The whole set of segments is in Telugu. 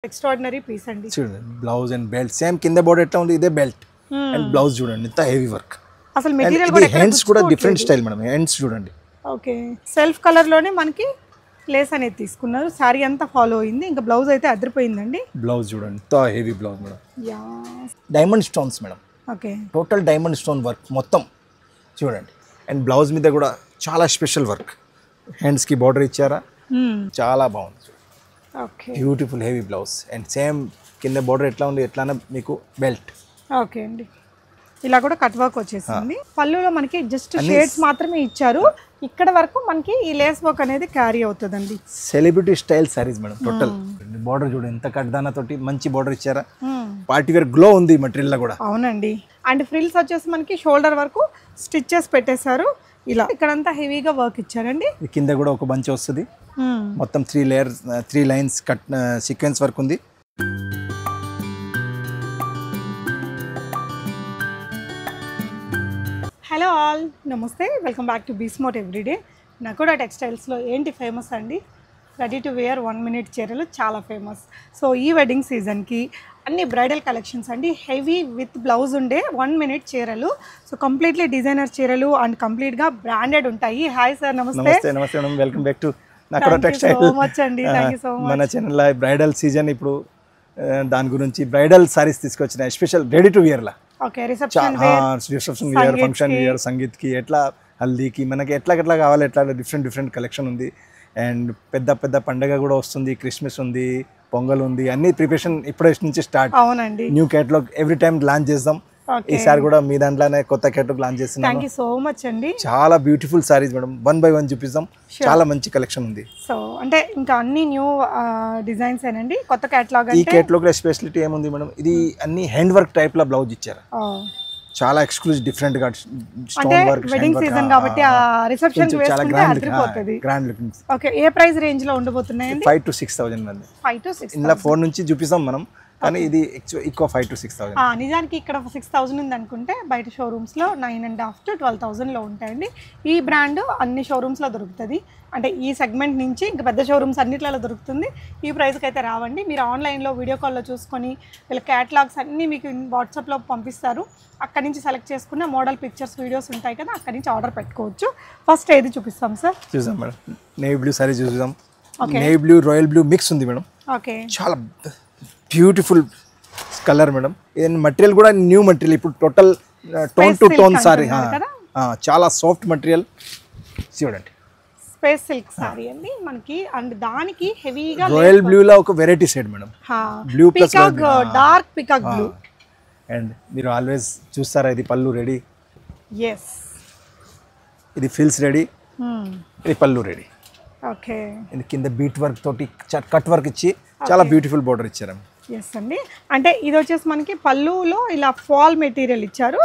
ఎక్స్ట్రాడినరీ పీస్ అండి. చూడండి బ్లౌజ్ అండ్ బెల్ట్ సేమ్ కింద బోర్డర్ ఎట్లా ఉంది ఇదే బెల్ట్ అండ్ బ్లౌజ్ చూడండి ఎంత హెవీ వర్క్. అసలు మెటీరియల్ కూడా హ్యాండ్స్ కూడా డిఫరెంట్ స్టైల్ మేడం. హ్యాండ్స్ చూడండి. ఓకే సెల్ఫ్ కలర్ లోనే మనకి లేస్ అనేది తీసుకున్నారు. సారీ అంతా ఫాలో అయింది. ఇంకా బ్లౌజ్ అయితే అదిరిపోయిందండి. బ్లౌజ్ చూడండి ఎంత heavy blouse madam. Yeah diamond stones madam. Okay total diamond stone work మొత్తం చూడండి. అండ్ బ్లౌజ్ మీద కూడా చాలా స్పెషల్ వర్క్. హ్యాండ్స్కి బార్డర్ ఇచ్చారా చాలా బాగుంది. Okay beautiful heavy blouse and same కింద బార్డర్ ఎట్లా ఉంది ఎట్లానే మీకు బెల్ట్. ఓకే అండి ఇలా కూడా కట్ వర్క్ వచ్చేసింది. పళ్ళులో మనకి జస్ట్ షేడ్స్ మాత్రమే ఇచ్చారు. ఇక్కడ వరకు మనకి ఈ లేస్ వర్క్ అనేది క్యారీ అవుతుందండి. Celebrity style saris madam. Total border చూడండి ఎంత కట్దానా తోటి మంచి బార్డర్ ఇచ్చారా. పార్టీ వేర్ గ్లో ఉంది మెటీరియల్ కూడా. అవునండి అండ్ ఫ్రిల్స్ వచ్చేసి మనకి షోల్డర్ వరకు స్టిచెస్ పెట్టేశారు. ఇలా ఇక్కడంతా హెవీగా వర్క్ ఇచ్చారండి. కింద కూడా ఒక బంచ్ వస్తుంది. మొత్తం 3 లైన్స్ కట్ సీక్వెన్స్ వర్క్ ఉంది. హలో ఆల్ నమస్తే, welcome back to బీస్మోట్ everyday. Nakoda టెక్స్టైల్స్లో ఏంటి ఫేమస్ అండి, రెడీ టు వేర్ 1 minute చీరలు చాలా ఫేమస్. సో ఈ వెడ్డింగ్ సీజన్కి అన్ని బ్రైడల్ కలెక్షన్స్ అండి, హెవీ విత్ బ్లౌజ్ ఉండే 1 minute చీరలు. సో కంప్లీట్లీ డిజైనర్ చీరలు అండ్ కంప్లీట్గా బ్రాండెడ్ ఉంటాయి. హాయ్ సార్, నమస్తే. నమస్తే madam, welcome back to Nakoda textile. మన ఛానల్లో బ్రైడల్ సీజన్ ఇప్పుడు దాని గురించి బ్రైడల్ సారీస్ తీసుకొచ్చిన స్పెషల్ రెడీ టు వేర్ లా. Okay reception wear, function wear, సంగీత్కి ఎట్లా హల్దీకి మనకి ఎట్లా కావాలి ఎట్లా డిఫరెంట్ కలెక్షన్ ఉంది. అండ్ పెద్ద పండగ కూడా వస్తుంది, క్రిస్మస్ ఉంది, పొంగల్ ఉంది, అన్ని ప్రిపరేషన్ ఇప్పుడే నుంచి స్టార్ట్. అవునండి new catalogue every time launch చేద్దాం. ఈసారి కూడా మీ దాంట్లోనే కొత్త కేటలాగ్ లాంచ్ చేస్తున్నాం. థాంక్యూ సో మచ్ అండి. చాలా బ్యూటిఫుల్ సారీస్ మేడం, 1 by 1 చూపిస్తాం. చాలా మంచి కలెక్షన్ ఉంది. సో అంటే ఇంకా అన్ని న్యూ డిజైన్స్ ఏనండి, కొత్త కేటలాగ్. ఈ కేటలాగ్ లో స్పెషాలిటీ ఏముంది మేడం, ఇది అన్ని హ్యాండ్ వర్క్ టైప్ లో బ్లౌజ్ ఇచ్చారు. చాలా ఎక్స్క్లూజివ్ డిఫరెంట్ గా స్టోన్ వర్క్. వెడ్డింగ్ సీజన్ కాబట్టి ఆ రిసెప్షన్ వేసుకుంటే అదిరిపోతది. Grand looking. ఓకే ఏ ప్రైస్ రేంజ్ లో ఉండబోతున్నాయండి? 5 to 6,000 అండి. 5 to 6 ఇందులో 4 నుంచి చూపిస్తాం మనం, కానీ ఇది ఎక్కువ 5 to 6,000. నిజానికి ఇక్కడ 6,000 ఉంది అనుకుంటే బయట షోరూమ్స్ లో 9,500 to 12,000 లో ఉంటాయండి. ఈ బ్రాండ్ అన్ని షోరూమ్స్ లో దొరుకుతుంది. అంటే ఈ సెగ్మెంట్ నుంచి ఇంకా పెద్ద షోరూమ్స్ అన్నిట్లలో దొరుకుతుంది. ఈ ప్రైస్కి అయితే రావండి. మీరు ఆన్లైన్లో వీడియో కాల్లో చూసుకొని వీళ్ళ క్యాటలాగ్స్ అన్నీ మీకు వాట్సాప్లో పంపిస్తారు. అక్కడి నుంచి సెలెక్ట్ చేసుకున్న మోడల్ పిక్చర్స్ వీడియోస్ ఉంటాయి కదా, అక్కడి నుంచి ఆర్డర్ పెట్టుకోవచ్చు. ఫస్ట్ ఏది చూపిస్తాం సార్? చూసాం మేడం, నేవీ బ్లూ సారీ చూద్దాం. Navy blue royal blue mix ఉంది మేడం. ఓకే చాలా బ్యూటిఫుల్ కలర్ మేడం. ఇది మటీరియల్ కూడా న్యూ మటీరియల్, ఇప్పుడు total tone to tone sorry. చాలా సాఫ్ట్ మటీరియల్ చూడండి. స్పేస్ సిల్క్ సారీ అండి మనకి. అండ్ దానికి హెవీగా రాయల్ బ్లూ లో ఒక variety shade madam. Blue plus dark peacock blue. And మీరు ఆల్వేస్ చూస్తారా, ఇది పళ్ళు రెడీ. ఎస్ ఇది ఫిల్స్ రెడీ, ఇది పళ్ళు రెడీ. ఓకే ఇది కింద బీట్ వర్క్ తోటి కట్ వర్క్ ఇచ్చి చాలా బ్యూటిఫుల్ బోర్డర్ ఇచ్చారు. ఎస్ అండి, అంటే ఇది వచ్చేసి మనకి పళ్ళులో ఇలా ఫాల్ మెటీరియల్ ఇచ్చారు.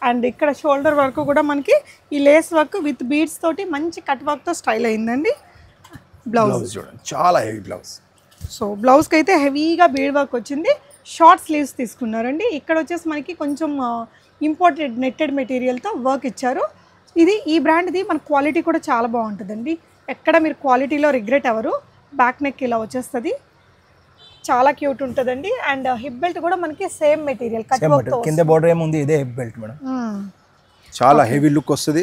అండ్ ఇక్కడ షోల్డర్ వర్క్ కూడా మనకి ఈ లేస్ వర్క్ విత్ బీడ్స్ తోటి మంచి కట్ వర్క్తో స్టైల్ అయిందండి. బ్లౌజ్ చూడండి చాలా హెవీ బ్లౌజ్. సో బ్లౌజ్కి అయితే హెవీగా బీడ్ వర్క్ వచ్చింది. షార్ట్ స్లీవ్స్ తీసుకున్నారండి. ఇక్కడ వచ్చేసి మనకి కొంచెం ఇంపోర్టెడ్ నెట్టెడ్ మెటీరియల్తో వర్క్ ఇచ్చారు. ఇది ఈ బ్రాండ్ది మన క్వాలిటీ కూడా చాలా బాగుంటుందండి. ఎక్కడ మీరు క్వాలిటీలో రిగ్రెట్ అవ్వరు. బ్యాక్ నెక్ ఇలా వచ్చేస్తుంది, చాలా క్యూట్ ఉంటుందండి. అండ్ హిప్ బెల్ట్ కూడా మనకి సేమ్ మెటీరియల్ కట్ వర్క్. కింద బోర్డర్ ఏముంది ఇదే హిప్ బెల్ట్ మేడం. చాలా హెవీ లుక్ వస్తుంది.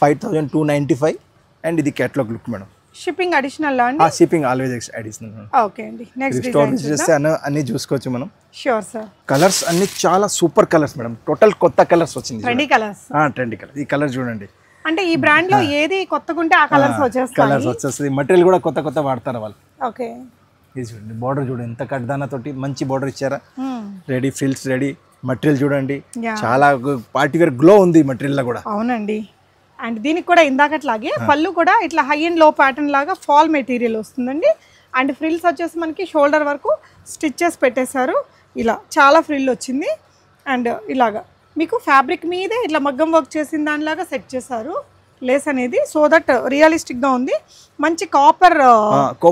5,295 అండ్ ఇది catalogue look madam. Shipping additional అండి? Shipping always additional. ఓకే అండి, నెక్స్ట్ స్టోర్ చేస్తే అన్ని చూసుకోవచ్చు మనం. Sure sir. కలర్స్ అన్ని చాలా సూపర్ కలర్స్ మేడం. టోటల్ కొత్త కలర్స్ వచ్చింది. Trendy colours. Trendy colour. ఈ కలర్ చూడండి. అంటే ఈ బ్రాండ్ లో ఏది కొత్తగా ఉంటే ఆ కలర్స్ వచ్చేస్తుంది. మటీరియల్ కూడా కొత్త వాడతారు వాళ్ళు. ఓకే ఇది చూడండి, బార్డర్ చూడండి ఎంత కట్దానా తోటి మంచి బార్డర్ ఇచ్చారా. Ready frills ready. మటీరియల్ చూడండి చాలా పార్టీ వేర్ గ్లో ఉంది మటీరియల్ కూడా. అవునండి. అండ్ దీనికి కూడా ఇందాకట్లాగే పళ్ళు కూడా ఇట్లా హై అండ్ లో ప్యాటర్న్ లాగా ఫాల్ మెటీరియల్ వస్తుందండి. అండ్ ఫ్రిల్స్ వచ్చేసి మనకి షోల్డర్ వరకు స్టిచెస్ పెట్టేశారు. ఇలా చాలా ఫ్రిల్ వచ్చింది. అండ్ ఇలాగా మీకు ఫ్యాబ్రిక్ మీదే ఇట్లా మగ్గం వర్క్ చేసిన దానిలాగా సెట్ చేశారు లేస్ అనేది. సో దట్ రియలిస్టిక్గా ఉంది. మంచి కాపర్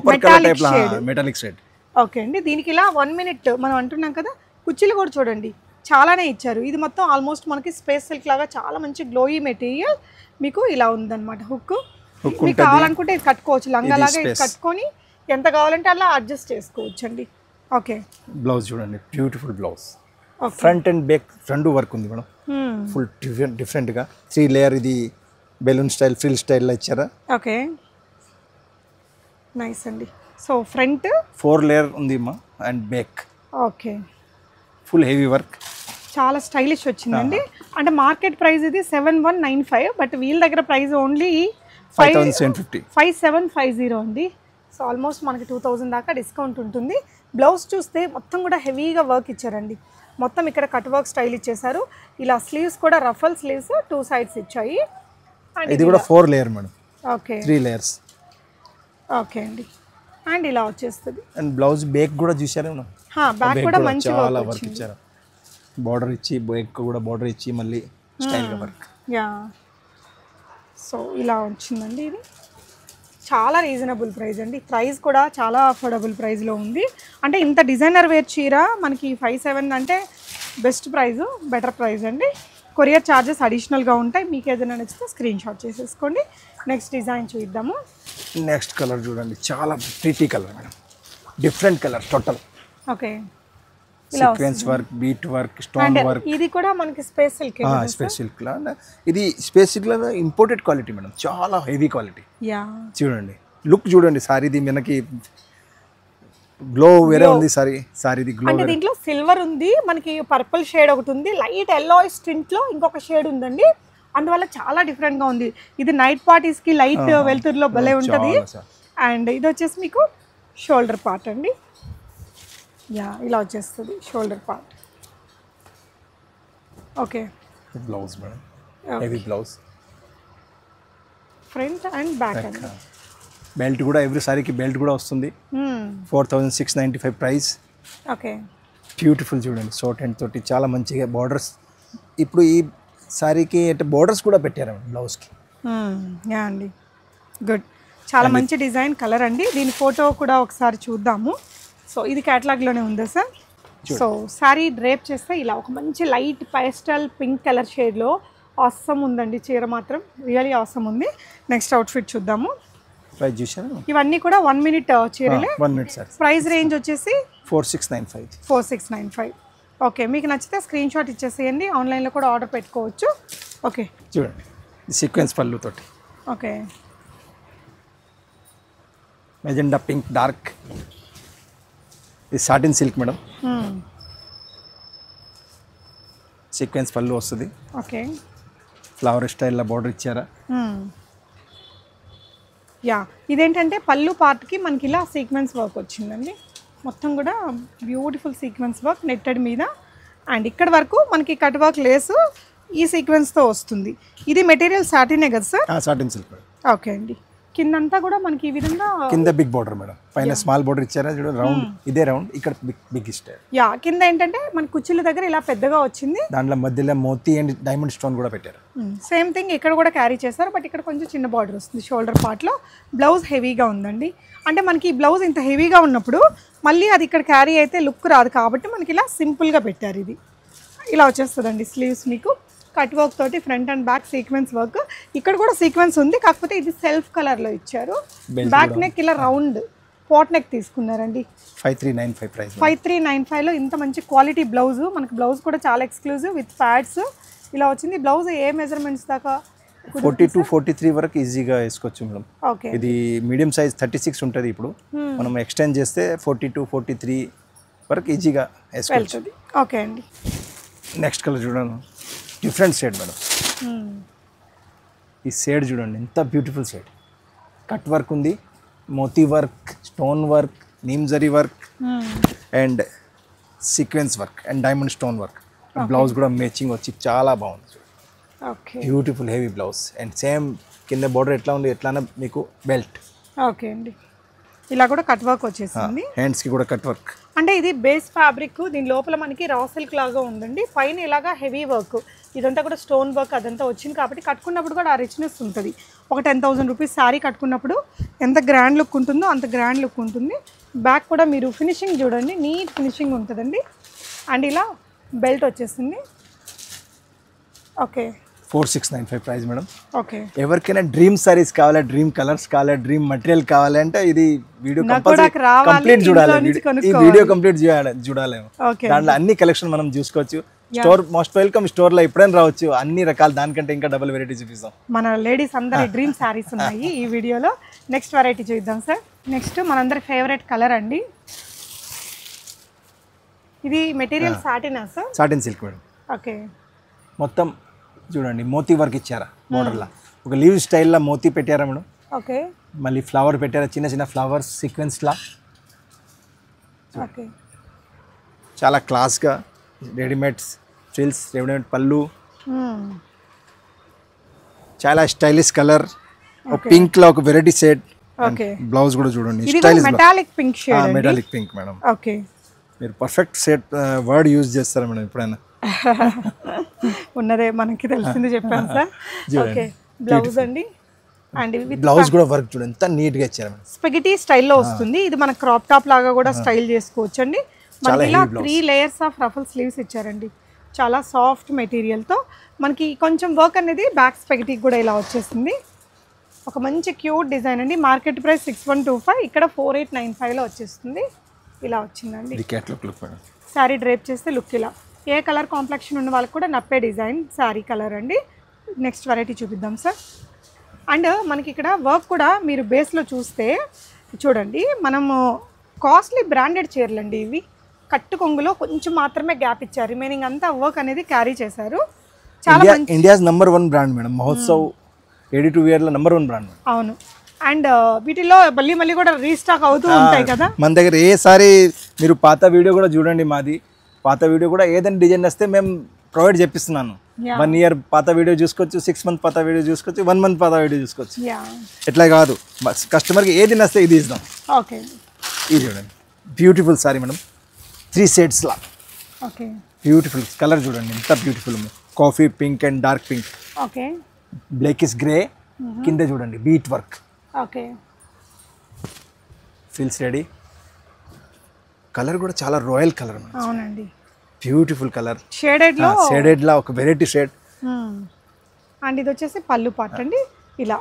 మెటాలిక్ షేడ్. ఓకే అండి, దీనికి ఇలా 1 minute మనం అంటున్నాం కదా, కుర్చీలు కూడా చూడండి చాలానే ఇచ్చారు. ఇది మొత్తం ఆల్మోస్ట్ మనకి స్పేస్ సిల్క్ లాగా చాలా మంచి గ్లోయీ మెటీరియల్. మీకు ఇలా ఉందన్నమాట. హుక్ మీకు కావాలనుకుంటే ఇది కట్టుకోవచ్చు, లంగా లాగా ఇది కట్టుకొని ఎంత కావాలంటే అలా అడ్జస్ట్ చేసుకోవచ్చు అండి. ఓకే. బ్లౌజ్ చూడండి, beautiful blouse. Okay. Front and back రెండు వర్క్ ఉంది మేడం, ఫుల్ డిఫరెంట్గా 3 లేయర్. ఇది బెలూన్ స్టైల్, ఫ్రిల్ స్టైల్లో ఇచ్చారా. ఓకే, నైస్ అండి. సో ఫ్రంట్ 4 లేయర్ ఉంది మా, and back okay, full heavy work. చాలా స్టైలిష్ వచ్చిందండి. అంటే మార్కెట్ ప్రైస్ ఇది 7195, బట్ వీళ్ళ దగ్గర ప్రైస్ ఓన్లీ 5750. 5750 అండి. సో ఆల్మోస్ట్ మనకి 2000 దాకా డిస్కౌంట్ ఉంటుంది. బ్లౌజ్ చూస్తే మొత్తం కూడా హెవీగా వర్క్ ఇచ్చారండి. మొత్తం ఇక్కడ కట్ వర్క్ స్టైల్ ఇచ్చేసారు. ఇలా స్లీవ్స్ కూడా రఫల్ స్లీవ్స్ 2 సైడ్స్ ఇచ్చాయి. ఇది కూడా 4 layer madam, okay 3 layers. Okay అండి. అండ్ ఇలా వచ్చేస్తుంది. అండ్ బ్లౌజ్ బ్యాక్ కూడా చూసారా మేడం, బ్యాక్ కూడా మంచి చాలా వర్క్ ఇచ్చారు. బార్డర్ ఇచ్చి, బ్యాక్ కూడా బార్డర్ ఇచ్చి, మళ్ళీ స్టైల్గా వర్క్. యా, సో ఇలా వచ్చిందండి. ఇది చాలా రీజనబుల్ ప్రైస్ అండి. ప్రైస్ కూడా చాలా అఫోర్డబుల్ ప్రైస్లో ఉంది. అంటే ఇంత డిజైనర్ వేర్ చీర మనకి 57 అంటే బెస్ట్ ప్రైస్, బెటర్ ప్రైస్ అండి. కొరియర్ ఛార్జెస్ అడిషనల్గా ఉంటాయి. మీకు ఏదైనా నచ్చితే స్క్రీన్ షాట్ చేసేసుకోండి. నెక్స్ట్ డిజైన్ చూద్దాము. నెక్స్ట్ కలర్ చూడండి, చాలా pretty colour madam, different colour total. Okay, sequence work, bead work, stone work. ఇది కూడా మనకి స్పేస్ సిల్క్. స్పేస్ సిల్క్ లా, ఇది స్పేస్ సిల్క్ లా ఇంపోర్టెడ్ క్వాలిటీ మేడం, చాలా హెవీ క్వాలిటీ. యా, చూడండి లుక్ చూడండి. సారీది మనకి గ్లో వేరే ఉంది. సారీది గ్లో. అంటే దీంట్లో సిల్వర్ ఉంది, మనకి పర్పుల్ షేడ్ ఒకటి ఉంది, లైట్ ఎల్లో స్టింట్ లో ఇంకొక షేడ్ ఉందండి. అందువల్ల చాలా డిఫరెంట్ గా ఉంది. ఇది నైట్ పార్టీస్ కి లైట్ వెలుతురులో భలే ఉంటది. అండ్ ఇది వచ్చేసి మీకు షోల్డర్ పార్ట్ అండి. యా, ఇలా వచ్చేస్తుంది shoulder part. Okay, blouse madam, heavy blouse. Front and back అండి. బెల్ట్ కూడా ఎవ్రీ సారీకి బెల్ట్ కూడా వస్తుంది. 4695 ప్రైస్. ఓకే, బ్యూటిఫుల్ చూడండి, షార్ట్ హ్యాండ్ తోటి చాలా మంచిగా బార్డర్స్. ఇప్పుడు ఈ సారీకి అంటే బార్డర్స్ కూడా పెట్టారు బ్లౌజ్కి. యా అండి, గుడ్. చాలా మంచి డిజైన్ కలర్ అండి. దీని ఫోటో కూడా ఒకసారి చూద్దాము. సో ఇది క్యాటలాగ్లోనే ఉందా సార్? సో శారీ డ్రేప్ చేస్తే ఇలా ఒక మంచి లైట్ పేస్టల్ పింక్ కలర్ షేడ్లో ఆసమ్ ఉందండి. చీర మాత్రం రియలీ ఆసమ్ ఉంది. నెక్స్ట్ అవుట్ఫిట్ చూద్దాము. ప్రైస్ చూసారు, ఇవన్నీ కూడా 1 మినిట్ చీరలే. 1 మినిట్ సార్. ప్రైస్ రేంజ్ వచ్చేసి 4695. 4695. ఓకే, మీకు నచ్చితే స్క్రీన్ షాట్ ఇచ్చేసేయండి. ఆన్లైన్లో కూడా ఆర్డర్ పెట్టుకోవచ్చు. ఓకే, చూడండి సీక్వెన్స్ పళ్ళు తోటి. Okay, magenta pink dark. ఇది సాటిన్ సిల్క్ మేడం, సీక్వెన్స్ పళ్ళు వస్తుంది. ఓకే, ఫ్లవర్ స్టైల్లో బార్డర్ ఇచ్చారా. యా, ఇదేంటంటే పళ్ళు పార్ట్కి మనకి ఇలా సీక్వెన్స్ వర్క్ వచ్చిందండి. మొత్తం కూడా బ్యూటిఫుల్ సీక్వెన్స్ వర్క్ నెట్టెడ్ మీద. అండ్ ఇక్కడ వరకు మనకి కట్ వర్క్ లేసు ఈ సీక్వెన్స్తో వస్తుంది. ఇది మెటీరియల్ సాటినే కదా sir? Satin silk madam. Okay అండి. కిందంతా కూడా మనకి ఈ విధంగా కింద బిగ్ బార్డర్ మేడం, పైన స్మాల్ బార్డర్ ఇచ్చారా చూడండి. రౌండ్ ఇదే రౌండ్, ఇక్కడ బిగ్ స్టైల్. యా, కింద ఏంటంటే మన కుర్చీల దగ్గర ఇలా పెద్దగా వచ్చింది. దాంట్లో మధ్యలో మోతీ అండ్ డైమండ్ స్టోన్ కూడా పెట్టారు. సేమ్ థింగ్ ఇక్కడ కూడా క్యారీ చేస్తారు, బట్ ఇక్కడ కొంచెం చిన్న బార్డర్ వస్తుంది షోల్డర్ పార్ట్లో. బ్లౌజ్ హెవీగా ఉందండి. అంటే మనకి ఈ బ్లౌజ్ ఇంత హెవీగా ఉన్నప్పుడు మళ్ళీ అది ఇక్కడ క్యారీ అయితే లుక్ రాదు, కాబట్టి మనకి ఇలా సింపుల్గా పెట్టారు. ఇది ఇలా వచ్చేస్తుందండి స్లీవ్స్ మీకు కట్ వర్క్ తోటి, front and back sequence work. ఇక్కడ కూడా సీక్వెన్స్ ఉంది, కాకపోతే ఇది సెల్ఫ్ కలర్లో ఇచ్చారు. బ్యాక్ నెక్ ఇలా రౌండ్ పాట్ నెక్ తీసుకున్నారండి. 5395 ప్రైస్. 5395లో ఇంత మంచి క్వాలిటీ బ్లౌజ్. మనకి బ్లౌజ్ కూడా చాలా ఎక్స్క్లూజివ్ విత్ ప్యాడ్స్ ఇలా వచ్చింది. బ్లౌజ్ ఏ మెజర్మెంట్స్ దాకా? 42, 43 వరకు ఈజీగా వేసుకోవచ్చు మేడం. ఓకే, ఇది మీడియం సైజ్ 36 ఉంటుంది. ఇప్పుడు మనం ఎక్స్టెండ్ చేస్తే 42, 43 వరకు ఈజీగా వేసుకోవచ్చు. ఓకే అండి. నెక్స్ట్ కలర్ చూడండి, డిఫరెంట్ షేడ్ మేడం. ఈ షేడ్ చూడండి, ఎంత బ్యూటిఫుల్ షేడ్. కట్ వర్క్ ఉంది, మోతీ వర్క్, స్టోన్ వర్క్, నీమ్ జరీ work and sequence work and diamond stone work. Blouse కూడా మ్యాచింగ్ వచ్చి చాలా బాగుంది. Okay, beautiful heavy blouse and same కింద బార్డర్ ఎట్లా ఉంది ఎట్లానే మీకు బెల్ట్. ఓకే అండి, ఇలా కూడా కట్ వర్క్ వచ్చేసింది. హ్యాండ్స్కి కూడా కట్ వర్క్. అంటే ఇది బేస్ ఫ్యాబ్రిక్, దీని లోపల మనకి రా సిల్క్ లాగా ఉందండి. పైన ఇలాగా హెవీ వర్క్, ఇదంతా కూడా స్టోన్ వర్క్ అదంతా వచ్చింది, కాబట్టి కట్టుకున్నప్పుడు కూడా ఆ రిచ్నెస్ ఉంటుంది. ఒక 10,000 రూపీస్ శారీ కట్టుకున్నప్పుడు ఎంత గ్రాండ్ లుక్ ఉంటుందో అంత గ్రాండ్ లుక్ ఉంటుంది. బ్యాక్ కూడా మీరు ఫినిషింగ్ చూడండి, నీట్ ఫినిషింగ్ ఉంటుందండి. అండ్ ఇలా బెల్ట్ వచ్చేసింది. Okay, 4695 price madam. ఓకే. ఎవరికైనా డ్రీమ్ సారీస్ కావాలా, డ్రీమ్ కలర్స్ కావాలా, డ్రీమ్ మటీరియల్ కావాలి అంటే ఇది వీడియో కంప్లీట్ చూడాలి. ఈ వీడియో కంప్లీట్ చూడాలి. దాంట్లో అన్ని కలెక్షన్ మనం చూసుకోవచ్చు. Store most welcome. స్టోర్ లో ఎప్పుడైనా రావచ్చు. అన్ని రకాల దానికంటే ఇంకా డబుల్ వెరైటీ చూపిస్తాం. మన లేడీస్ అందరి డ్రీమ్ సారీస్ ఉన్నాయి ఈ వీడియోలో. నెక్స్ట్ వెరైటీ చూద్దాం సార్. నెక్స్ట్ మనందరి ఫేవరెట్ కలర్ అండి. ఇది మెటీరియల్ సాటినా sir? Satin silk madam. Okay. మొత్తం చూడండి మోతీ వర్క్ ఇచ్చారా బోర్డర్లా. ఒక లీవ్ స్టైల్లో మోతీ పెట్టారా మేడం. ఓకే. మళ్ళీ ఫ్లవర్ పెట్టారా, చిన్న చిన్న ఫ్లవర్స్ సీక్వెన్స్లా. ఓకే. చాలా క్లాస్గా రెడీమేడ్ ఫ్రిల్స్, రెడీమేడ్ పళ్ళు, చాలా స్టైలిష్ కలర్. పింక్ లో ఒక వెరైటీ షేడ్. ఓకే. బ్లౌజ్ కూడా చూడండి ఇది metallic pink shade. Metallic pink madam. Okay. మీరు పర్ఫెక్ట్ సెట్ వర్డ్ యూజ్ చేస్తారా మేడం ఎప్పుడైనా? ఉన్నదే మనకి తెలిసింది చెప్పాను సార్. ఓకే. బ్లౌజ్ అండి. అండ్ బ్లౌజ్ కూడా వర్క్ చూడండి ఎంత నీట్ గా ఇచ్చారు మేడం. స్పెగటీ స్టైల్లో వస్తుంది. ఇది మన క్రాప్ టాప్ లాగా కూడా స్టైల్ చేసుకోవచ్చు అండి. మనకి ఇలా 3 లేయర్స్ ఆఫ్ రఫల్ స్లీవ్స్ ఇచ్చారండి. చాలా సాఫ్ట్ మెటీరియల్తో మనకి కొంచెం వర్క్ అనేది బ్యాక్ స్పెగటీకి కూడా ఇలా వచ్చేస్తుంది. ఒక మంచి క్యూట్ డిజైన్ అండి. మార్కెట్ ప్రైస్ 6125, ఇక్కడ 4895లో వచ్చేస్తుంది. ఇలా వచ్చిందండి. శారీ డ్రేప్ చేస్తే లుక్ ఇలా. ఏ కలర్ కాంప్లెక్షన్ ఉన్న వాళ్ళకి కూడా నప్పే డిజైన్ శారీ కలర్ అండి. నెక్స్ట్ వెరైటీ చూపిద్దాం సార్. అండ్ మనకి ఇక్కడ వర్క్ కూడా మీరు బేస్లో చూస్తే చూడండి, మనము కాస్ట్లీ బ్రాండెడ్ చీరలు అండి ఇవి. కట్టు కొంగులో కొంచెం మాత్రమే గ్యాప్ ఇచ్చారు, రిమైనింగ్ అంతా వర్క్ అనేది క్యారీ చేశారు. చాలా మంచి India's number 1 brand madam. Mahotsav ready to wear లో నంబర్ 1 బ్రాండ్. అవును. అండ్ వీటిలో మళ్ళీ కూడా రీస్టాక్ అవుతూ ఉంటాయి కదా మన దగ్గర. ఏ సారీ మీరు పాత వీడియో కూడా చూడండి మాది. పాత వీడియో కూడా ఏదైనా డిజైన్ వస్తే మేము ప్రొవైడ్ చేపిస్తున్నాను. 1 ఇయర్ పాత వీడియో చూసుకోవచ్చు, 6 మంత్ పాత వీడియో చూసుకోవచ్చు, 1 మంత్ పాత వీడియో చూసుకోవచ్చు. ఎట్లా కాదు, కస్టమర్కి ఏది నస్తే ఇది ఇస్తాం. ఓకే. ఇది చూడండి బ్యూటిఫుల్ సారీ మేడం. 3 షేడ్స్ లా. ఓకే. బ్యూటిఫుల్ కలర్ చూడండి ఎంత బ్యూటిఫుల్ ఉంది. Coffee pink and dark pink. Okay. Blackish grey. కింద చూడండి బీట్ వర్క్. ఓకే. ఫిల్స్ రెడీ. కలర్ కూడా చాలా రాయల్ కలర్. అవునండి. Beautiful colour. షేడెడ్ లా ఒక వెరైటీ షేడ్. అండ్ ఇది వచ్చేసి పళ్ళు పార్ట్ అండి. ఇలా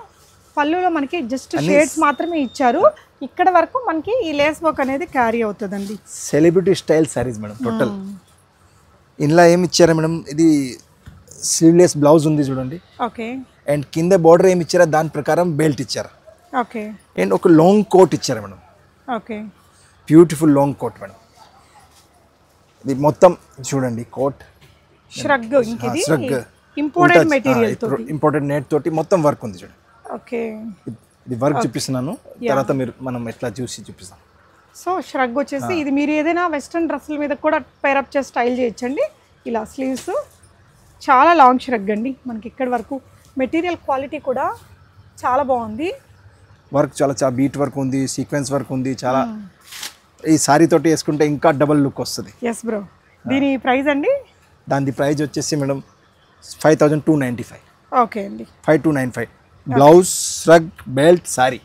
పళ్ళులో మనకి జస్ట్ షేడ్స్ మాత్రమే ఇచ్చారు. ఇక్కడ వరకు మనకి ఈ లేస్ వర్క్ అనేది క్యారీ అవుతుందండి. Celebrity style saris madam total. ఇందులో ఏమి ఇచ్చారా మేడం, ఇది స్లీవ్లెస్ బ్లౌజ్ ఉంది చూడండి. ఓకే. అండ్ కింద బార్డర్ ఏమి ఇచ్చారా దాని ప్రకారం బెల్ట్ ఇచ్చారా. ఓకే. అండ్ ఒక లాంగ్ కోట్ ఇచ్చారా madam. Okay. Beautiful long coat madam. ఇది మొత్తం చూడండి కోట్ ష్రగ్. ఇంకిది ఇంపోర్టెడ్ మెటీరియల్ తోటి, ఇంపోర్టెడ్ నెట్ తోటి మొత్తం వర్క్ ఉంది చూడండి. ఓకే. ఇది వర్క్ చూపిస్తున్నాను, తర్వాత మనం ఎట్లా చూసి చూపిస్తాం. సో ష్రగ్ వచ్చేసి ఇది మీరు ఏదైనా వెస్ట్రన్ డ్రెస్సుల మీద కూడా పేరప్ చేసి స్టైల్ చేయొచ్చండి. ఇలా స్లీవ్స్ చాలా లాంగ్ ష్రగ్ అండి. మనకి ఇక్కడ వరకు మెటీరియల్ క్వాలిటీ కూడా చాలా బాగుంది. వర్క్ చాలా బీట్ వర్క్ ఉంది, సీక్వెన్స్ వర్క్ ఉంది. చాలా ఈ సారీ తోటి వేసుకుంటే ఇంకా డబల్ లుక్ వస్తుంది. Yes bro. దీని ప్రైస్ అండి? దాని ప్రైస్ వచ్చేసి మేడం 5295. ఓకే అండి. 5295. Blouse, shrug, belt, sari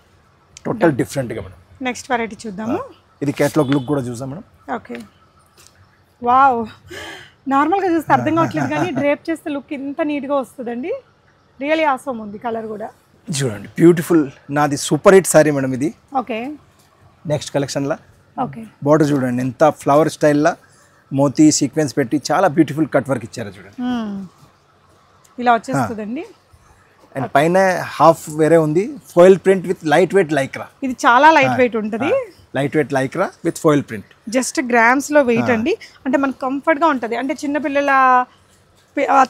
total డిఫరెంట్గా మేడం. నెక్స్ట్ వెరైటీ చూద్దాము. ఇది కేటలాగ్ లుక్ కూడా చూద్దాం మేడం. ఓకే. వావ్, నార్మల్గా చూస్తే అర్థం కావట్లేదు కానీ డ్రేప్ చేస్తే లుక్ ఇంత నీట్గా వస్తుందండి. రియల్లీ ఆసమ్ ఉంది కలర్ కూడా. చూడండి బ్యూటిఫుల్. నాది సూపర్ హిట్ సారీ మేడం ఇది. ఓకే. నెక్స్ట్ కలెక్షన్లా ఓకే. బార్డర్ చూడండి ఎంత ఫ్లవర్ స్టైల్లో మోతీ సీక్వెన్స్ పెట్టి చాలా బ్యూటిఫుల్ కట్ వర్క్ ఇచ్చారు చూడండి. ఇలా వచ్చేస్తుందండి. అండ్ పైన హాఫ్ వేరే ఉంది, foil print with light weight lycra. ఇది చాలా లైట్ వెయిట్ ఉంటుంది. Light weight lycra with foil print. Just గ్రామ్స్లో వెయిట్ అండి. అంటే మనకు కంఫర్ట్గా ఉంటుంది. అంటే చిన్నపిల్లల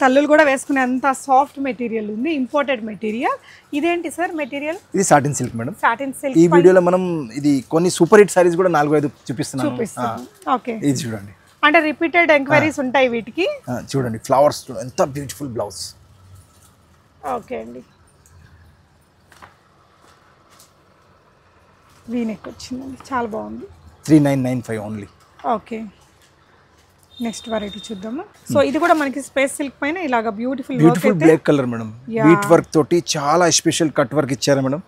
తల్లులు కూడా వేసుకునే అంత సాఫ్ట్ మెటీరియల్ ఉంది. Imported material. ఇదేంటి సార్ మెటీరియల్? ఇది satin silk madam. Satin silk. ఈ వీడియోలో మనం ఇది కొన్ని సూపర్ హిట్ సారీస్ కూడా 4-5 చూపిస్తున్నాను. ఓకే. ఇది చూడండి. అంటే రిపీటెడ్ ఎంక్వైరీస్ ఉంటాయి వీటికి. చూడండి ఫ్లవర్స్ ఎంత బ్యూటిఫుల్ బ్లౌజ్. ఓకే అండి. వీనెక్ వచ్చిందండి, చాలా బాగుంది. 3995 ఓన్లీ. ఓకే. నెక్స్ట్ వెరైటీ చూద్దాము. సో ఇది కూడా మనకి స్పేస్ సిల్క్ పైన ఇలాగా beautiful black colour madam. Bead work తోటి చాలా స్పెషల్ కట్ వర్క్ ఇచ్చారు మేడం.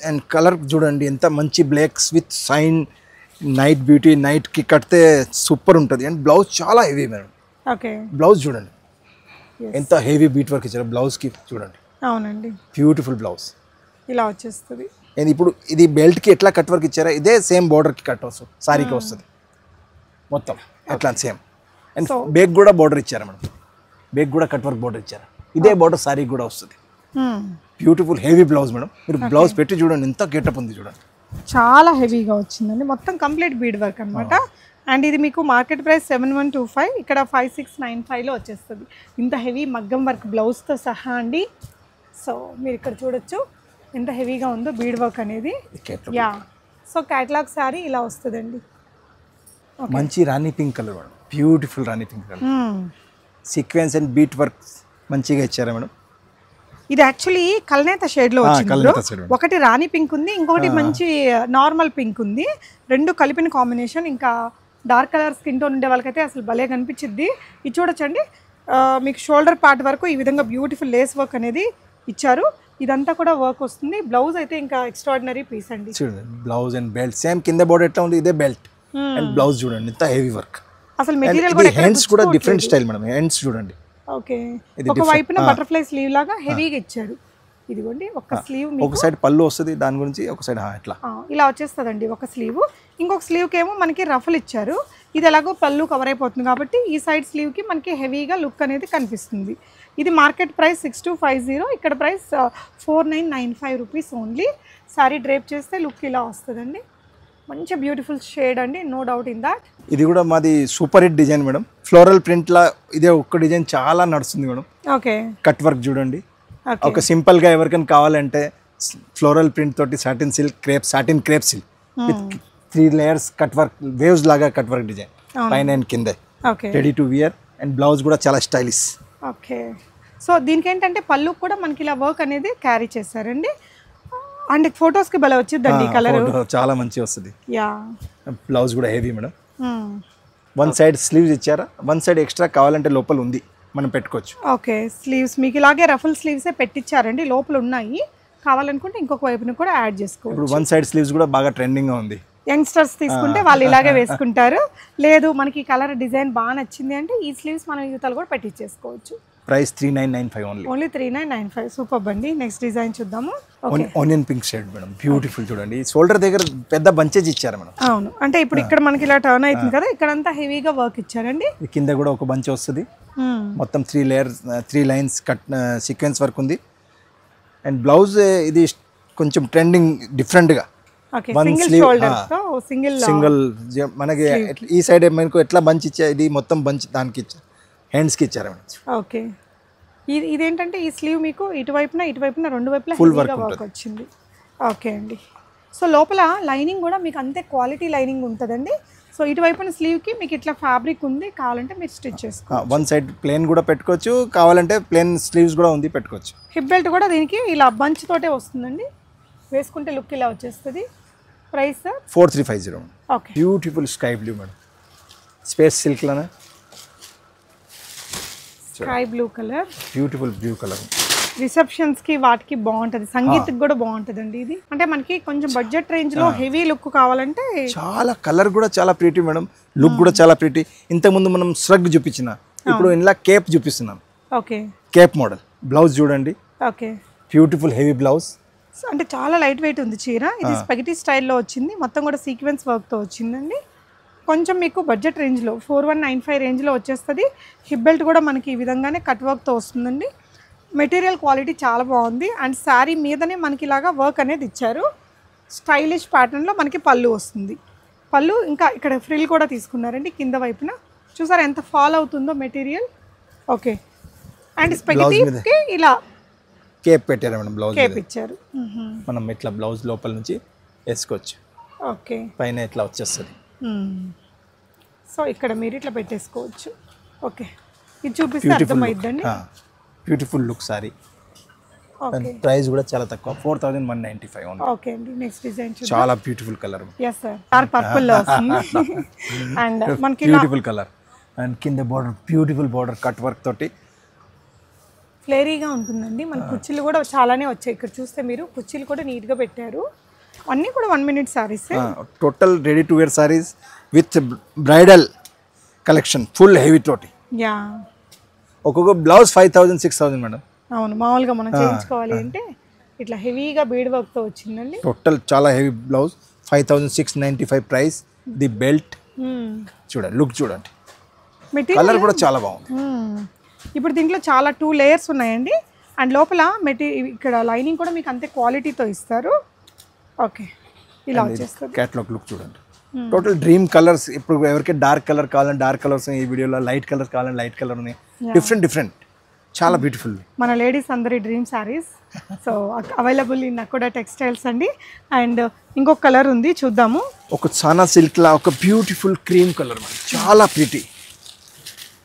అండ్ కలర్ చూడండి ఎంత మంచి blocks with sign. Night beauty, night కి కడితే సూపర్ ఉంటుంది. అండ్ బ్లౌజ్ చాలా హెవీ మేడం. ఓకే. బ్లౌజ్ చూడండి ఎంత హెవీ బీట్ వర్క్ ఇచ్చారు బ్లౌజ్కి చూడండి. అవునండి, బ్యూటిఫుల్ బ్లౌజ్ ఇలా వచ్చేస్తుంది. ఇప్పుడు ఇది బెల్ట్కి ఎట్లా కట్ వర్క్ ఇచ్చారా ఇదే సేమ్ బార్డర్కి కట్ వస్తుంది, సారీకి వస్తుంది మొత్తం అట్లా సేమ్. అండ్ బేక్ కూడా బార్డర్ ఇచ్చారా మేడం, బేక్ కూడా కట్ వర్క్ బార్డర్ ఇచ్చారా, ఇదే బార్డర్ సారీకి కూడా వస్తుంది. బ్యూటిఫుల్ హెవీ బ్లౌజ్ మేడం, మీరు బ్లౌజ్ పెట్టి చూడండి ఎంత గెటప్ ఉంది చూడండి. చాలా హెవీగా వచ్చిందండి, మొత్తం కంప్లీట్ బీడ్ వర్క్ అనమాట. అండ్ ఇది మీకు మార్కెట్ ప్రైస్ 7125, ఇక్కడ 5695లో వచ్చేస్తుంది. ఇంత హెవీ మగ్గం వర్క్ బ్లౌజ్తో సహా అండి. సో మీరు ఇక్కడ చూడొచ్చు ఎంత హెవీగా ఉందో బీడ్ వర్క్ అనేది. యా, సో క్యాటలాగ్ సారీ ఇలా వస్తుందండి. మంచి rani pink colour madam, beautiful rani pink colour, sequence and bead work మంచిగా ఇచ్చారా మేడం. ఇది యాక్చువల్లీ కల్నేత షేడ్లో వచ్చింది. ఒకటి రాణి పింక్ ఉంది, ఇంకొకటి మంచి నార్మల్ పింక్ ఉంది. రెండు కలిపిన కాంబినేషన్. ఇంకా డార్క్ కలర్ స్కిన్ టోన్ ఉండే వాళ్ళకైతే అసలు భలే కనిపించింది. ఇది చూడొచ్చండి, మీకు షోల్డర్ పార్ట్ వరకు ఈ విధంగా బ్యూటిఫుల్ లేస్ వర్క్ అనేది ఇచ్చారు. ఇదంతా కూడా వర్క్ వస్తుంది. బ్లౌజ్ అయితే ఇంకా ఎక్స్ట్రాడినరీ పీస్ అండి. చూడండి బ్లౌజ్ అండ్ బెల్ట్ సేమ్ కింద బోర్డర్ ఎట్లా ఉంది ఇదే బెల్ట్ అండ్ బ్లౌజ్ చూడండి ఎంత హెవీ వర్క్. అసలు మెటీరియల్ కూడా హ్యాండ్స్ కూడా డిఫరెంట్ స్టైల్ మేడం, హ్యాండ్స్ చూడండి. ఓకే, ఒక వైపున బటర్ఫ్లై స్లీవ్ లాగా హెవీగా ఇచ్చారు. ఇదిగోండి ఒక స్లీవ్, ఒక సైడ్ పళ్ళు వస్తుంది దాని గురించి, ఒక సైడ్ ఇట్లా ఇలా వచ్చేస్తుందండి ఒక స్లీవ్. ఇంకొక స్లీవ్కి ఏమో మనకి రఫల్ ఇచ్చారు. ఇది ఎలాగో పళ్ళు కవర్ అయిపోతుంది కాబట్టి ఈ సైడ్ స్లీవ్కి మనకి హెవీగా లుక్ అనేది కనిపిస్తుంది. ఇది మార్కెట్ ప్రైస్ 6250, ఇక్కడ price 4995 rupees only. Sari drape చేస్తే లుక్ ఇలా వస్తుందండి. మంచి బ్యూటిఫుల్ షేడ్ అండి, నో డౌట్ ఇన్ దాట్. ఇది కూడా మాది super hit design madam, floral print లా ఇదే ఒక్క డిజైన్ చాలా నడుస్తుంది మేడం. ఓకే, కట్ వర్క్ చూడండి. ఒక సింపుల్ గా ఎవరికైనా కావాలంటే ఫ్లోరల్ ప్రింట్ తోటి satin crepe silk with 3 layers cut work, waves లాగా కట్ వర్క్ డిజైన్ పైన అండ్ కింద, ready to wear. And blouse కూడా చాలా స్టైలిష్. ఓకే, సో దీనికి ఏంటంటే పళ్ళు కూడా మనకి ఇలా వర్క్ అనేది క్యారీ చేశారండి. అండ్ ఫొటోస్ కి భలే వచ్చిందండి కలర్, చాలా మంచిగా వస్తుంది. యా, బ్లౌజ్ కూడా heavy madam. One side sleeves ఇచ్చారా, వన్ సైడ్ ఎక్స్ట్రా కావాలంటే లోపల ఉంది మనం పెట్టుకోవచ్చు. ఓకే, స్లీవ్స్ మీకు ఇలాగే రఫుల్ స్లీవ్సే పెట్టించారండి, లోపల ఉన్నాయి. కావాలనుకుంటే ఇంకొక వైపున కూడా యాడ్ చేసుకోవచ్చు. ఇప్పుడు వన్ సైడ్ స్లీవ్స్ కూడా బాగా ట్రెండింగ్ గా ఉంది. యంగ్స్టర్స్ తీసుకుంటే వాళ్ళు ఇలాగే వేసుకుంటారు. లేదు మనకి కలర్ డిజైన్ బాగా నచ్చింది అంటే ఈ స్లీవ్స్ మనం యూతలు కూడా పెట్టించేసుకోవచ్చు. Price 3995 only 3995. సూపర్ అండి. నెక్స్ట్ డిజైన్ చూద్దాము. Onion pink shade madam, beautiful చూడండి. షోల్డర్ దగ్గర పెద్ద బంచెస్ ఇచ్చారు మేడం. అవును, అంటే ఇప్పుడు ఇక్కడ మనకి ఇలా టర్న్ అవుతుంది కదా, ఇక్కడ అంతా హెవీగా వర్క్ ఇచ్చారండి. కింద కూడా ఒక బంచ్ వస్తుంది, మొత్తం 3 layers 3 lines cut sequence work ఉంది. అండ్ బ్లౌజ్ ఇది కొంచెం ట్రెండింగ్ డిఫరెంట్ గా, సింగిల్ మనకి ఈ సైడ్ మనకు ఎట్లా బంచ్ ఇచ్చా, ఇది మొత్తం బంచ్ దానికి ఇచ్చారు, హ్యాండ్స్ కి ఇచ్చారు మేడం. ఓకే, ఇదేంటంటే ఈ స్లీవ్ మీకు ఇటువైపున రెండు వైపులా ఫుల్ వర్క్ వచ్చింది. ఓకే అండి, సో లోపల లైనింగ్ కూడా మీకు అంతే క్వాలిటీ లైనింగ్ ఉంటుందండి. సో ఇటువైపున స్లీవ్కి మీకు ఇట్లా ఫ్యాబ్రిక్ ఉంది, కావాలంటే మీరు స్టిచ్ చేసుకోవచ్చు. వన్ సైడ్ ప్లేన్ కూడా పెట్టుకోవచ్చు, కావాలంటే ప్లేన్ స్లీవ్స్ కూడా ఉంది పెట్టుకోవచ్చు. హిప్ బెల్ట్ కూడా దీనికి ఇలా బంచ్ తోటే వస్తుందండి, వేసుకుంటే లుక్ ఇలా వచ్చేస్తుంది. Price 4350. Okay, beautiful sky blue madam, space silk లానా sky blue colour, beautiful blue colour. Receptions కి వాటికి బాగుంటది, సంగీత్కి కూడా బాగుంటదండి ఇది. అంటే మనకి కొంచెం బడ్జెట్ రేంజ్ లో హెవీ లుక్ కావాలంటే చాలా కలర్ కూడా చాలా ప్రీటీ మేడం, లుక్ కూడా చాలా ప్రీటీ. ఇంతకుముందు మనం స్రగ్ చూపించిన, ఇప్పుడు ఇలా కేప్ చూపిస్తున్నాం. Okay, Cape model. బ్లౌజ్ చూడండి. ఓకే, బ్యూటిఫుల్ హెవీ బ్లౌజ్, అంటే చాలా లైట్ వెయిట్ ఉంది చీర. ఇది స్పగెటీ స్టైల్లో వచ్చింది, మొత్తం కూడా సీక్వెన్స్ వర్క్తో వచ్చిందండి. కొంచెం మీకు బడ్జెట్ రేంజ్లో 4195 రేంజ్లో వచ్చేస్తుంది. హిప్ బెల్ట్ కూడా మనకి ఈ విధంగానే కట్ వర్క్తో వస్తుందండి. మెటీరియల్ క్వాలిటీ చాలా బాగుంది. అండ్ శారీ మీదనే మనకి ఇలాగా వర్క్ అనేది ఇచ్చారు. స్టైలిష్ ప్యాటర్న్లో మనకి పళ్ళు వస్తుంది. పళ్ళు ఇంకా ఇక్కడ ఫ్రిల్ కూడా తీసుకున్నారండి కింద వైపున. చూసారా ఎంత ఫాల్ అవుతుందో మెటీరియల్. ఓకే, అండ్ స్పగెటీకి ఇలా కేప్ పెట్టారు మేడం, బ్లౌజ్ కేప్ ఇచ్చారు. మనం ఇట్లా బ్లౌజ్ లోపల నుంచి వేసుకోవచ్చు. ఓకే, పైన ఇట్లా వచ్చేస్తుంది. సో ఇక్కడ మీరు ఇట్లా పెట్టేసుకోవచ్చు. ఓకే, ఇది చూపిస్తే అర్థమైద్దండి. Beautiful look sari. ప్రైస్ కూడా చాలా తక్కువ, 4195 ఓన్లీ. ఓకే అండి, నెక్స్ట్ డిజైన్ చూద్దాం. చాలా beautiful colour. yes sir, dark purple లో వస్తుంది. అండ్ మనకి బ్యూటిఫుల్ కలర్ అండ్ కింద border, beautiful border cut work తోటి ఫ్లేరీగా ఉంటుందండి. మన కుర్చీలు కూడా చాలానే వచ్చాయి. ఇక్కడ చూస్తే మీరు కుర్చీలు కూడా నీట్గా పెట్టారు. అన్నీ కూడా 1 minute saris. Total ready to wear saris with bridal collection, full heavy తోటి. యా, ఒక్కొక్క బ్లౌజ్ 5000 6000 మేడం. అవును, మామూలుగా మనం చేయించుకోవాలి అంటే ఇట్లా హెవీగా బీడ్ వర్క్తో వచ్చిందండి. టోటల్ చాలా heavy blouse 5695 price. The belt చూడండి, లుక్ చూడండి, కలర్ కూడా చాలా బాగుంది. ఇప్పుడు దీంట్లో చాలా 2 లేయర్స్ ఉన్నాయండి. అండ్ లోపల ఇక్కడ లైనింగ్ కూడా మీకు అంతే క్వాలిటీతో ఇస్తారు. ఓకే, ఇలా వచ్చేస్తుంది. క్యాటలాగ్ లుక్ చూడండి. Total dream colours. ఇప్పుడు ఎవరికి డార్క్ కలర్ కావాలని డార్క్ కలర్స్, ఈ వీడియోలో లైట్ కలర్స్ కావాలని లైట్ కలర్ ఉన్నాయి. డిఫరెంట్ చాలా బ్యూటిఫుల్. మన లేడీస్ అందరి dream saris. So available in Nakoda textiles అండి. అండ్ ఇంకొక కలర్ ఉంది, చూద్దాము. ఒక సానా సిల్క్ లా ఒక బ్యూటిఫుల్ క్రీమ్ కలర్, చాలా ప్రిటీ.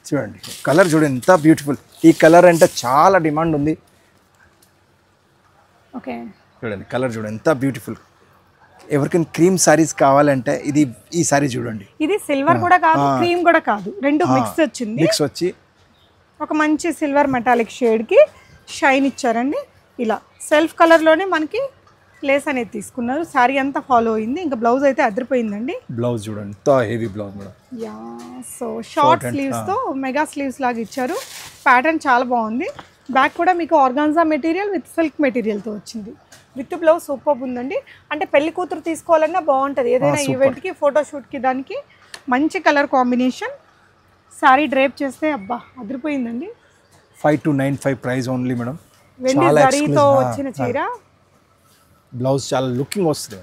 చూడండి కలర్ చూడండి ఎంత బ్యూటిఫుల్. ఈ కలర్ అంటే చాలా డిమాండ్ ఉంది. ఓకే, చూడండి కలర్ చూడండి ఎంత బ్యూటిఫుల్. ఎవరికైనా క్రీమ్ సారీస్ కావాలంటే ఈ సారీ చూడండి. ఇది సిల్వర్ కూడా కాదు, క్రీమ్ కూడా కాదు, రెండు మిక్స్ వచ్చింది. మిక్స్ వచ్చి ఒక మంచి సిల్వర్ మెటాలిక్ షేడ్కి షైన్ ఇచ్చారండి. ఇలా సెల్ఫ్ కలర్లోనే మనకి లేస్ అనేది తీసుకున్నారు. శారీ అంతా ఫాలో అయింది. ఇంకా బ్లౌజ్ అయితే అదిరిపోయిందండి. బ్లౌజ్ చూడండి ఎంత heavy blouse madam. Yeah, so short స్లీవ్స్తో మెగా స్లీవ్స్ లాగా ఇచ్చారు. ప్యాటర్న్ చాలా బాగుంది. బ్యాక్ కూడా మీకు ఆర్గాన్జా మెటీరియల్ విత్ సిల్క్ మెటీరియల్తో వచ్చింది. విత్ బ్లౌజ్ సూపర్ ఉందండి. అంటే పెళ్లి కూతురు తీసుకోవాలన్నా బాగుంటుంది, ఏదైనా ఈవెంట్కి ఫోటోషూట్కి దానికి మంచి కలర్ కాంబినేషన్. శారీ డ్రేప్ చేస్తే అబ్బా అదిరిపోయిందండి. 5295 ప్రైస్ ఓన్లీ మేడం. వెండి జరీతో వచ్చిన చీర. బ్లౌజ్ చాలా లుకింగ్ వస్తుంది,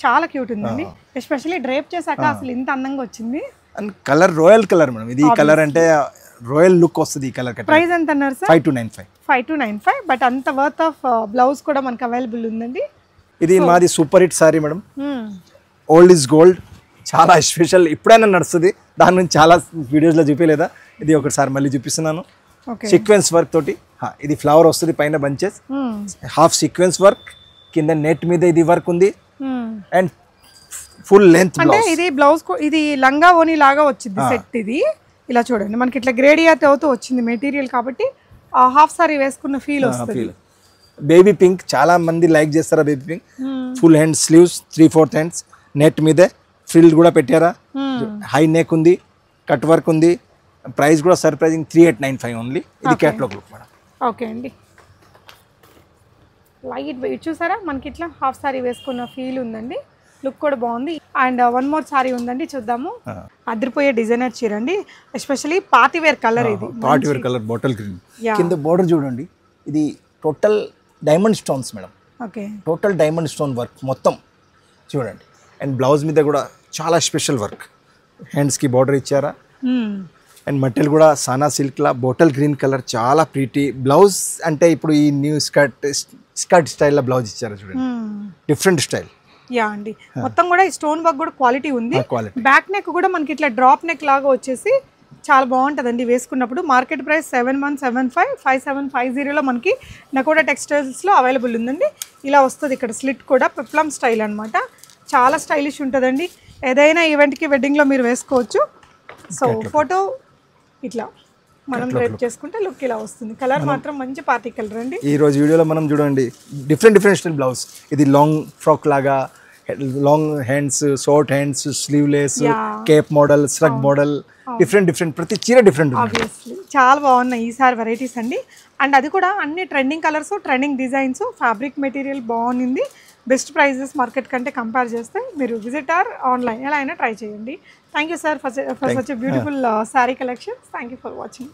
చాలా క్యూట్ ఉందండి. ఎస్పెషల్లీ డ్రేప్ చేశాక అసలు ఇంత అందంగా వచ్చింది. And colour royal colour madam. ఇది కలర్ అంటే రాయల్ లుక్ వస్తుంది ఈ కలర్. ప్రైస్ ఎంత అన్నారు సార్? 5295. బట్ అంత వర్త్ ఆఫ్ బ్లౌజ్ కూడా మనకు అవైలబుల్ ఉందండి. ఇది మాది super hit sari madam. Old is gold, చాలా స్పెషల్. ఇప్పుడైనా నడుస్తుంది, దాని నుంచి చాలా వీడియోస్లో చూపించలేదా, ఇది ఒకసారి మళ్ళీ చూపిస్తున్నాను. సీక్వెన్స్ వర్క్ తోటి. ఇది ఫ్లవర్ వస్తుంది పైన బంచెస్, హాఫ్ సీక్వెన్స్ వర్క్, కింద నెట్ మీద ఇది వర్క్ ఉంది. అండ్ ఫుల్ లెంత్ అంటే ఇది బ్లౌజ్, ఇది లంగా ఓని లాగా వచ్చింది సెట్. ఇది ఇలా చూడండి, మనకి ఇట్లా గ్రేడియాట్ అవుతూ వచ్చింది మెటీరియల్ కాబట్టి హాఫ్ సారీ వేసుకున్న ఫీల్ వస్తుంది. బేబీ పింక్ చాలా మంది లైక్ చేస్తారా baby pink. Full hand sleeves, 3/4 hands, net మీద ఫ్రిల్ కూడా పెట్టారా. హై నెక్ ఉంది, కట్ వర్క్ ఉంది. ప్రైస్ కూడా సర్ప్రైజింగ్ 3895 ఓన్లీ. ఇది క్యాటలాగ్ లుక్ మేడం. ఓకే అండి, లైట్ వెయిట్ చూసారా, మనకి ఇట్లా హాఫ్ సారీ వేసుకున్న ఫీల్ ఉందండి. లుక్ కూడా బాగుంది. అండ్ వన్ మోర్ సారీ ఉందండి, చూద్దాము. అదిరిపోయే డిజైనర్ చీర అండి. Especially party wear colour. ఇది party wear colour, bottle green. కింద బోర్డర్ చూడండి, ఇది total diamond stones madam. Okay, total diamond stone work మొత్తం చూడండి. అండ్ బ్లౌజ్ మీద కూడా చాలా స్పెషల్ వర్క్. హ్యాండ్స్కి బార్డర్ ఇచ్చారా. అండ్ మెటీరియల్ కూడా సానా సిల్క్లా బాటిల్ గ్రీన్ కలర్, చాలా ప్రీటీ. బ్లౌజ్ అంటే ఇప్పుడు ఈ న్యూ స్కర్ట్ స్టైల్లో బ్లౌజ్ ఇచ్చారు చూడండి, డిఫరెంట్ స్టైల్. యా అండి, మొత్తం కూడా ఈ స్టోన్ వర్క్ కూడా క్వాలిటీ ఉంది. బ్యాక్ నెక్ కూడా మనకి ఇట్లా డ్రాప్ నెక్ లాగా వచ్చేసి చాలా బాగుంటుందండి వేసుకున్నప్పుడు. మార్కెట్ ప్రైస్ 7175, 5750లో మనకి నకోడా టెక్స్టైల్స్లో అవైలబుల్ ఉందండి. ఇలా వస్తుంది. ఇక్కడ స్లిట్ కూడా పెప్లమ్ స్టైల్ అనమాట. చాలా స్టైలిష్ ఉంటుందండి. ఏదైనా ఈవెంట్కి వెడ్డింగ్లో మీరు వేసుకోవచ్చు. సో ఫోటో ఇట్లా మనం రేప్ చేసుకుంటే లుక్ ఇలా వస్తుంది. కలర్ మాత్రం మంచి పార్టీ కలర్ అండి. ఈ రోజు వీడియోలో మనం చూడండి డిఫరెంట్ స్టైల్ బ్లౌజ్. ఇది లాంగ్ ఫ్రాక్ లాగా, long hands, short hands, sleeveless, cape model, shrug model, different ప్రతి చీర డిఫరెంట్. ఆబ్వియస్లీ చాలా బాగున్నాయి ఈసారి వెరైటీస్ అండి. అండ్ అది కూడా అన్ని trending colours, trending designs, fabric material బాగుంది. బెస్ట్ ప్రైజెస్ మార్కెట్ కంటే కంపేర్ చేస్తే మీరు విజిట్ ఆర్ ఆన్లైన్ ఎలా అయినా ట్రై చేయండి. Thank you sir for such a beautiful sari collection. Thank you for watching.